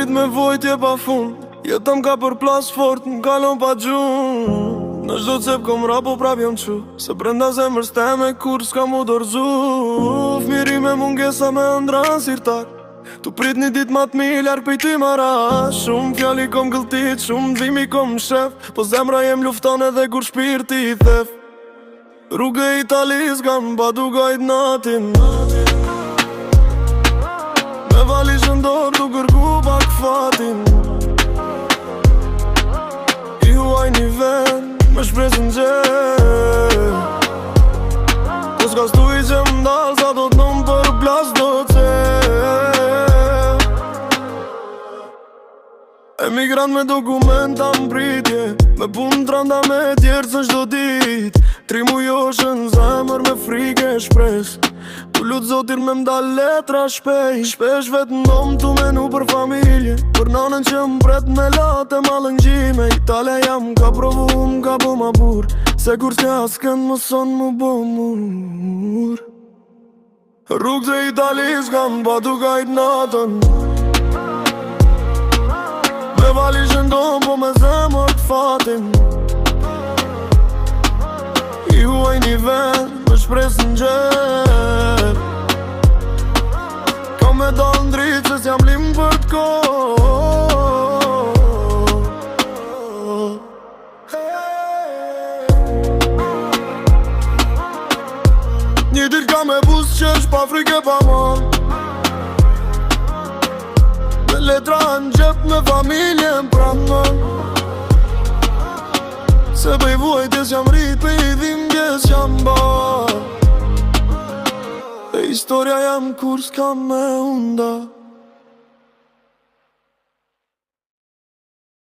dit me vojtje pa fund. Jetëm ka për plas fort, m'kalon pa gjun. Në çdo cep kom ra po prap jom qu, se brenda zemrës teme kur s'ka mu dorzu. Fmiri me mungesa me ëndran sirtar, tu prit një dit ma t'mi larg pej ty mara. Shumë fjali kom gëlltit, shumë dhimi kom shef, po zemra jem lufton edhe kur shpirti i thef. Rrugë e Italis kam ba dugajt natin, me valish në dorë du kërku pak fatin. I huaj një vend me shpresën gjerë, po s'ka stu i që m'dal sa do t'nëm për plas do t'se. Emigrant me dokumenta m'pritje, me pun tranda me tjerë së çdo dit. 3 mujoshë në zemër me frike shpres, tu lut zotin me m'dal letra shpej. Shpesh vetë ndom tu menu për familje, për nanën që m'pret me latë e malëngjime. Italia jam ka provu, m'ka bo ma bur, se kur s'ka askën më son më bo mur. Rrugë të Italis kam ba dugajt natën, me valish në dom po me zemër t'fatin. I huaj një vend me shpresën gjerë, ka me dal n'dritë se s'jam lim për t'kohë. Një dit ka me bus qesh pa frike pa man, me letra në gjep me familje m'pranë. Se bëj vojtjes jam rrit pe i dhimbjes jam ba, e historia jam kur s'kam me unda.